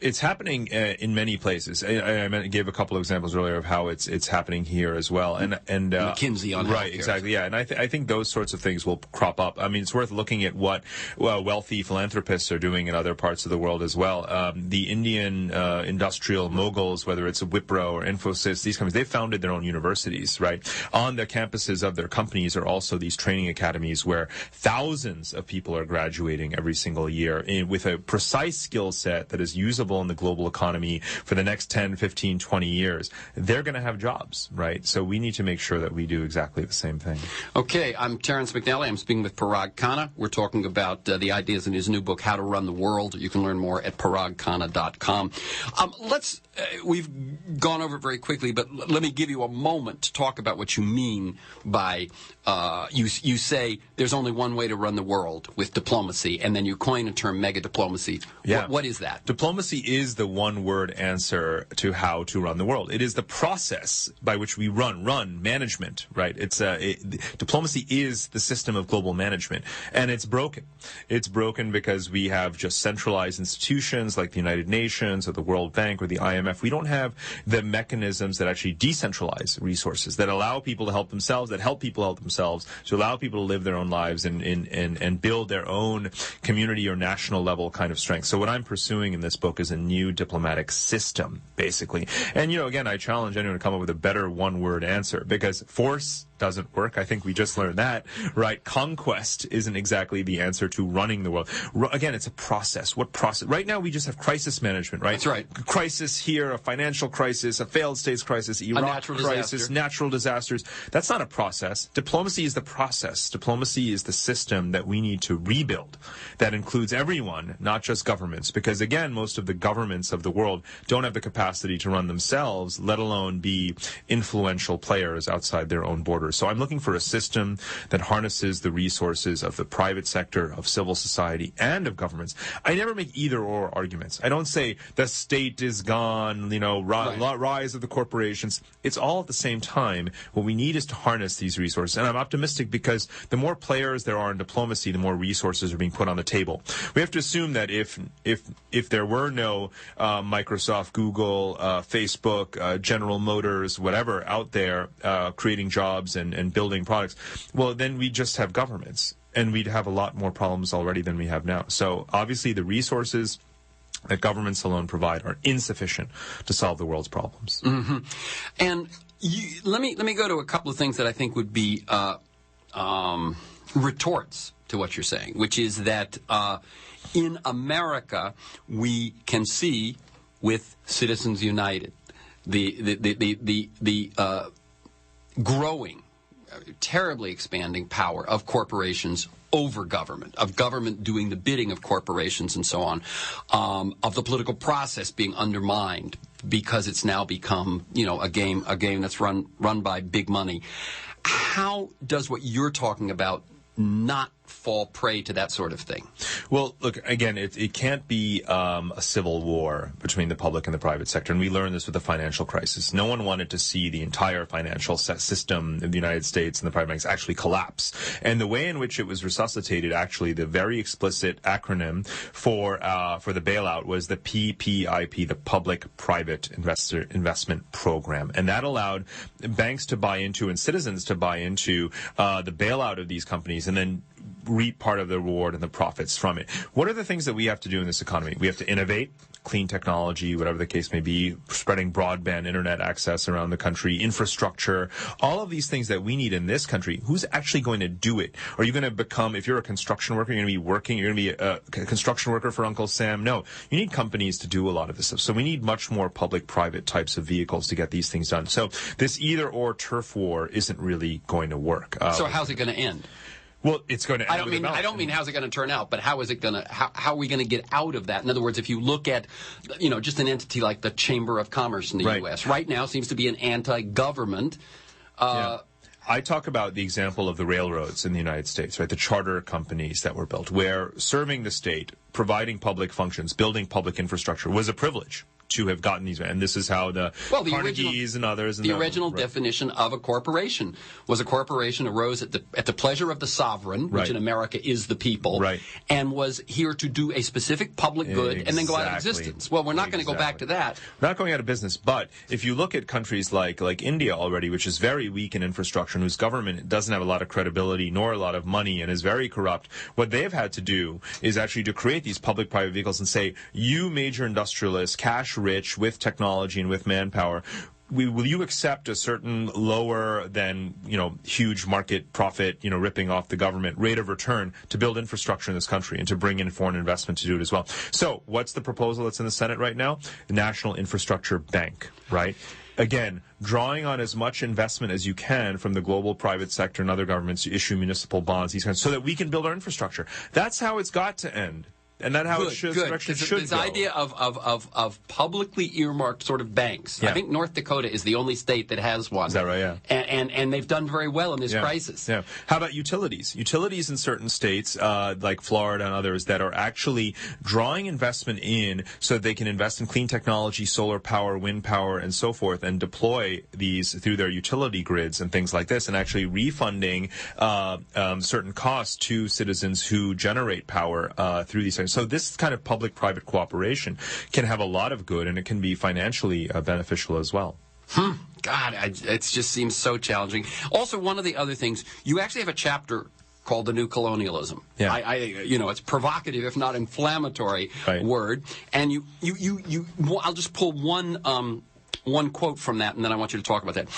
It's happening in many places. I gave a couple of examples earlier of how it's happening here as well, and McKinsey on right, healthcare. Exactly, yeah. And I think those sorts of things will crop up. It's worth looking at what wealthy philanthropists are doing in other parts of the world as well. The Indian industrial moguls, whether it's Wipro or Infosys, these companies, they've founded their own universities. Right on the campuses of their companies are also these training academies where thousands of people are graduating every single year with a precise skill set that is usable visible in the global economy for the next 10, 15, 20 years, they're going to have jobs, right? So we need to make sure that we do exactly the same thing. Okay, I'm Terrence McNally. I'm speaking with Parag Khanna. We're talking about the ideas in his new book, How to Run the World. You can learn more at paragkhanna.com. We've gone over it very quickly, but let me give you a moment to talk about what you mean by you say there's only one way to run the world, with diplomacy, and then you coin a term, mega diplomacy. Yeah. What is that? Diplomacy is the one-word answer to how to run the world. It is the process by which we run management, right? Diplomacy is the system of global management, and it's broken. It's broken because we have just centralized institutions like the United Nations or the World Bank or the IMF. We don't have the mechanisms that actually decentralize resources, that allow people to help themselves, that help people help themselves, to allow people to live their own lives and build their own community or national level kind of strength. So what I'm pursuing in this book is a new diplomatic system, basically. And, again, I challenge anyone to come up with a better one-word answer, because force doesn't work. I think we just learned that, right? Conquest isn't exactly the answer to running the world. Again, it's a process. What process? Right now, we just have crisis management, right? That's right. Crisis here, a financial crisis, a failed states crisis, Iraq crisis, natural disasters. That's not a process. Diplomacy is the process. Diplomacy is the system that we need to rebuild. That includes everyone, not just governments, because again, most of the governments of the world don't have the capacity to run themselves, let alone be influential players outside their own borders. So I'm looking for a system that harnesses the resources of the private sector, of civil society, and of governments. I never make either-or arguments. I don't say the state is gone, rise of the corporations. It's all at the same time. What we need is to harness these resources. And I'm optimistic because the more players there are in diplomacy, the more resources are being put on the table. We have to assume that if there were no Microsoft, Google, Facebook, General Motors, whatever, out there creating jobs and building products, well, then we just have governments, and we'd have a lot more problems already than we have now. So obviously the resources that governments alone provide are insufficient to solve the world's problems. Mm-hmm. And let me go to a couple of things that I think would be retorts to what you're saying, which is that in America we can see with Citizens United the growing, terribly expanding power of corporations over government, of government doing the bidding of corporations and so on, of the political process being undermined because it's now become, a game that's run by big money. How does what you're talking about not fall prey to that sort of thing? Well, look, again, it can't be a civil war between the public and the private sector, and we learned this with the financial crisis. No one wanted to see the entire financial system of the United States and the private banks actually collapse. And the way in which it was resuscitated, actually, the very explicit acronym for the bailout was the PPIP, the Public-Private Investment Program. And that allowed banks to buy into and citizens to buy into the bailout of these companies and then reap part of the reward and the profits from it. What are the things that we have to do in this economy? We have to innovate, clean technology, whatever the case may be, spreading broadband internet access around the country, infrastructure, all of these things that we need in this country. Who's actually going to do it? Are you going to become, if you're a construction worker, you're going to be working, you're going to be a construction worker for Uncle Sam? No. You need companies to do a lot of this stuff. So we need much more public-private types of vehicles to get these things done. So this either-or turf war isn't really going to work. So how's it going to end? Well, it's going to. I don't mean how's it going to turn out, but how is it going to? How are we going to get out of that? In other words, if you look at, just an entity like the Chamber of Commerce in the U.S. right now seems to be an anti-government. I talk about the example of the railroads in the United States, right? The charter companies that were built, where serving the state, providing public functions, building public infrastructure was a privilege to have gotten these, and this is how the Carnegies and others. And the original definition of a corporation was a corporation arose at the pleasure of the sovereign, which in America is the people, and was here to do a specific public good and then go out of existence. Well, we're not going to go back to that. We're not going out of business, but if you look at countries like India already, which is very weak in infrastructure, and whose government doesn't have a lot of credibility nor a lot of money and is very corrupt, what they've had to do is actually to create these public-private vehicles and say, you major industrialists, cash rich with technology and with manpower, will you accept a certain lower than, huge market profit, ripping off the government rate of return to build infrastructure in this country and to bring in foreign investment to do it as well? So what's the proposal that's in the Senate right now? The National Infrastructure Bank, right? Again, drawing on as much investment as you can from the global private sector and other governments to issue municipal bonds, these kinds, so that we can build our infrastructure. That's how it's got to end. And that's how it should go. This idea of publicly earmarked sort of banks. Yeah. I think North Dakota is the only state that has one. Is that right? Yeah. And they've done very well in this crisis. Yeah. How about utilities? Utilities in certain states, like Florida and others, that are actually drawing investment in so they can invest in clean technology, solar power, wind power, and so forth, and deploy these through their utility grids and things like this, and actually refunding certain costs to citizens who generate power through these things. So this kind of public-private cooperation can have a lot of good, and it can be financially beneficial as well. God, it just seems so challenging. Also, one of the other things, you actually have a chapter called The New Colonialism. Yeah. It's provocative, if not inflammatory word. And I'll just pull one quote from that, and then I want you to talk about that.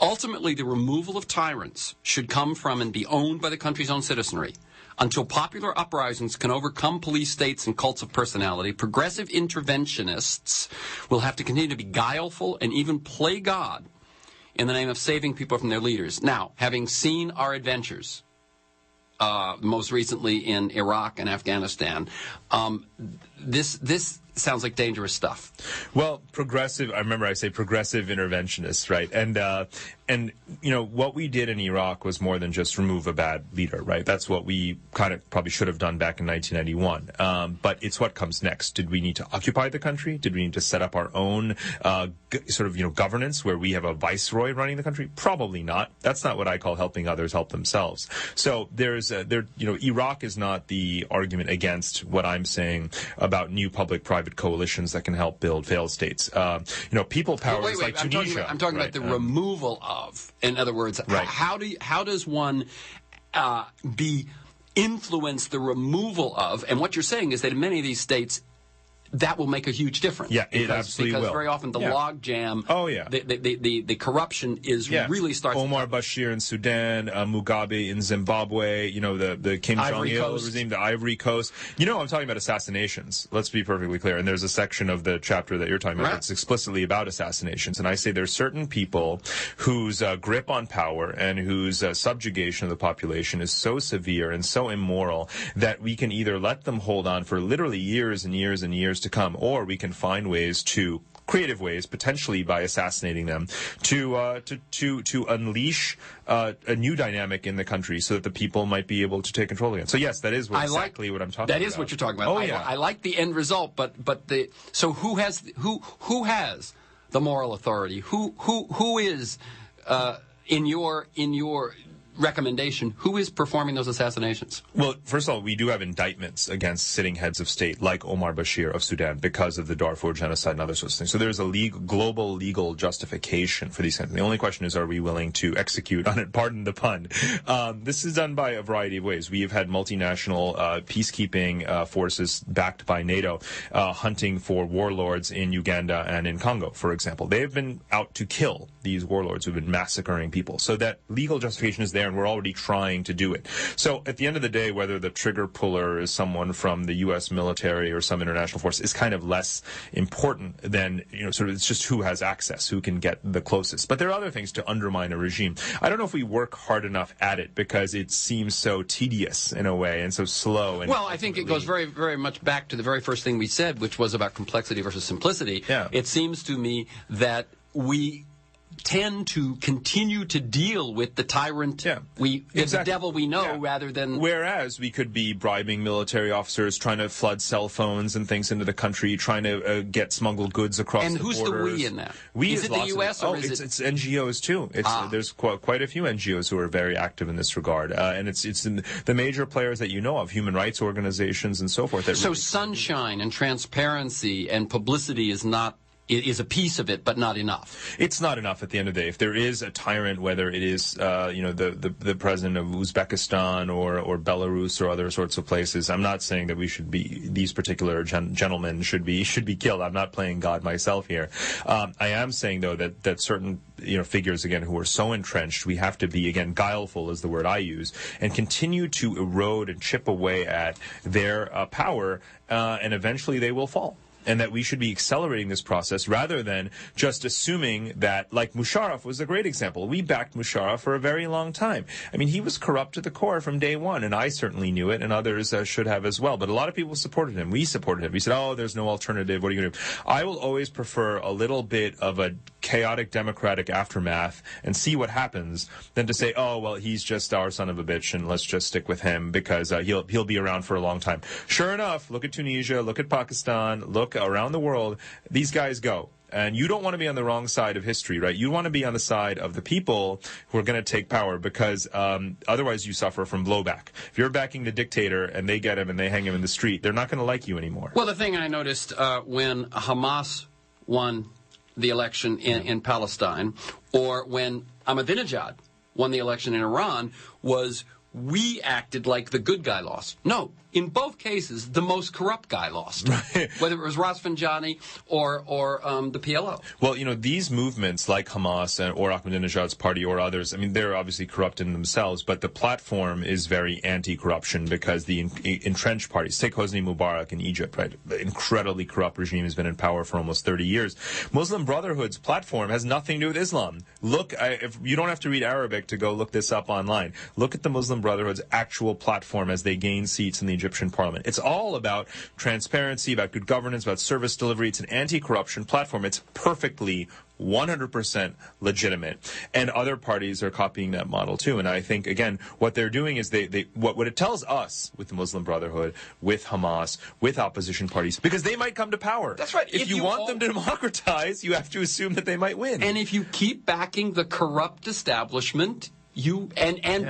Ultimately, the removal of tyrants should come from and be owned by the country's own citizenry. Until popular uprisings can overcome police states and cults of personality, progressive interventionists will have to continue to be guileful and even play God in the name of saving people from their leaders. Now, having seen our adventures, most recently in Iraq and Afghanistan, this sounds like dangerous stuff. Well, progressive, I remember I say progressive interventionists, right? And what we did in Iraq was more than just remove a bad leader, right? That's what we kind of probably should have done back in 1991. But it's what comes next. Did we need to occupy the country? Did we need to set up our own governance where we have a viceroy running the country? Probably not. That's not what I call helping others help themselves. So Iraq is not the argument against what I'm saying about new public-private coalitions that can help build failed states. People power is like Tunisia. I'm talking about the removal of. In other words, how does one influence the removal of? And what you're saying is that in many of these states, that will make a huge difference. Yeah, it absolutely will. Because very often the log jam, the corruption is really starts. Omar Bashir in Sudan, Mugabe in Zimbabwe, the Kim Jong-il regime, the Ivory Coast. I'm talking about assassinations. Let's be perfectly clear. And there's a section of the chapter that you're talking about that's explicitly about assassinations. And I say there's certain people whose grip on power and whose subjugation of the population is so severe and so immoral that we can either let them hold on for literally years and years and years to come, or we can find creative ways, potentially by assassinating them, to unleash a new dynamic in the country so that the people might be able to take control again. So yes, that is exactly what I'm talking about. That is what you're talking about. I like the end result, but so who has the moral authority? Who is in your recommendation, who is performing those assassinations? Well, first of all, we do have indictments against sitting heads of state like Omar Bashir of Sudan because of the Darfur genocide and other sorts of things. So there's a global legal justification for these kinds of things. The only question is, are we willing to execute on it? Pardon the pun. This is done by a variety of ways. We have had multinational peacekeeping forces backed by NATO hunting for warlords in Uganda and in Congo, for example. They have been out to kill these warlords who've been massacring people. So that legal justification is there, and we're already trying to do it. So at the end of the day, whether the trigger puller is someone from the U.S. military or some international force is kind of less important than, it's just who has access, who can get the closest. But there are other things to undermine a regime. I don't know if we work hard enough at it because it seems so tedious in a way and so slow. And I think it goes very, very much back to the very first thing we said, which was about complexity versus simplicity. Yeah. It seems to me that we tend to continue to deal with the tyrant, the devil we know, rather than... Whereas we could be bribing military officers, trying to flood cell phones and things into the country, trying to get smuggled goods across the borders. And who's the we in that? Is it the U.S. or is it... It's NGOs too. There's quite a few NGOs who are very active in this regard. And it's the major players that you know of, human rights organizations and so forth. So sunshine and transparency and publicity is not is a piece of it, but not enough. It's not enough at the end of the day. If there is a tyrant, whether it is the president of Uzbekistan or Belarus or other sorts of places, I'm not saying that we should be these particular gentlemen should be killed. I'm not playing God myself here. I am saying though that certain figures again who are so entrenched, we have to be again guileful is the word I use, and continue to erode and chip away at their power, and eventually they will fall. And that we should be accelerating this process rather than just assuming that, like Musharraf was a great example. We backed Musharraf for a very long time. I mean, he was corrupt to the core from day one, and I certainly knew it, and others should have as well. But a lot of people supported him. We supported him. We said, oh, there's no alternative. What are you going to do? I will always prefer a little bit of a chaotic democratic aftermath and see what happens than to say, oh, well, he's just our son of a bitch, and let's just stick with him because he'll be around for a long time. Sure enough, look at Tunisia, look at Pakistan, look around the world, these guys go. And you don't want to be on the wrong side of history, right? You want to be on the side of the people who are going to take power because otherwise you suffer from blowback. If you're backing the dictator and they get him and they hang him in the street, they're not going to like you anymore. Well, the thing I noticed when Hamas won the election in Palestine, or when Ahmadinejad won the election in Iran, was we acted like the good guy lost. No, in both cases, the most corrupt guy lost. Right. Whether it was Rafsanjani or the PLO. Well, these movements like Hamas or Ahmadinejad's party or others, I mean, they're obviously corrupt in themselves, but the platform is very anti-corruption because the entrenched parties, take Hosni Mubarak in Egypt, right? The incredibly corrupt regime has been in power for almost 30 years. Muslim Brotherhood's platform has nothing to do with Islam. Look, if you don't have to read Arabic to go look this up online. Look at the Muslim Brotherhood's actual platform as they gain seats in the Egyptian parliament. It's all about transparency, about good governance, about service delivery. It's an anti-corruption platform. It's perfectly 100% legitimate. And other parties are copying that model too. And I think, again, what they're doing is what it tells us with the Muslim Brotherhood, with Hamas, with opposition parties, because they might come to power. That's right. If you want them to democratize, you have to assume that they might win. And if you keep backing the corrupt establishment,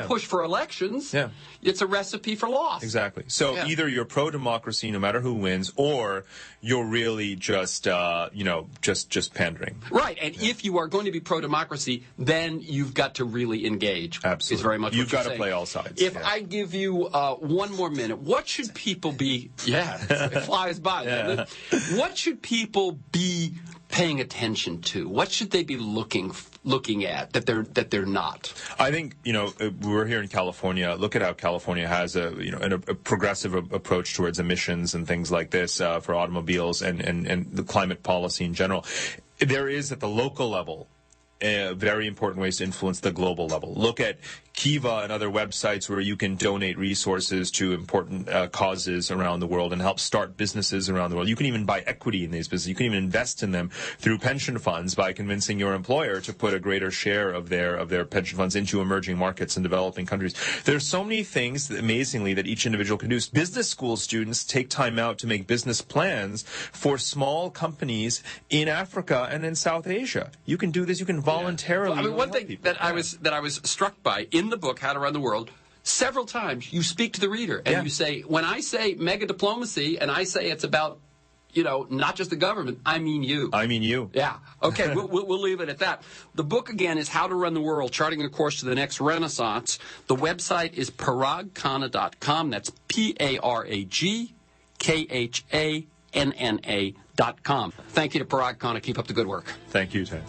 push for elections, it's a recipe for loss. Exactly. So either you're pro-democracy no matter who wins, or you're really just pandering. Right. And if you are going to be pro-democracy, then you've got to really engage. Absolutely. Is very much you've got to saying. play all sides. If I give you 1 more minute, what should people be? It flies by. Yeah. What should people be paying attention to? What should they be looking at that they're not? I think we're here in California. Look at how California has a progressive approach towards emissions and things like this for automobiles and the climate policy in general. There is at the local level very important ways to influence the global level. Look at Kiva and other websites where you can donate resources to important causes around the world and help start businesses around the world. You can even buy equity in these businesses. You can even invest in them through pension funds by convincing your employer to put a greater share of their pension funds into emerging markets and developing countries. There's so many things, amazingly, that each individual can do. Business school students take time out to make business plans for small companies in Africa and in South Asia. You can do this. You can voluntarily. Well, one thing that I was struck by in the book, How to Run the World, several times you speak to the reader and you say, when I say mega diplomacy and I say it's about, not just the government, I mean you. I mean you. Yeah. Okay, we'll leave it at that. The book, again, is How to Run the World, Charting a Course to the Next Renaissance. The website is PARAGKHANNA.com. That's PARAGKHANNA.com. Thank you to Parag Khanna. Keep up the good work. Thank you, Ted.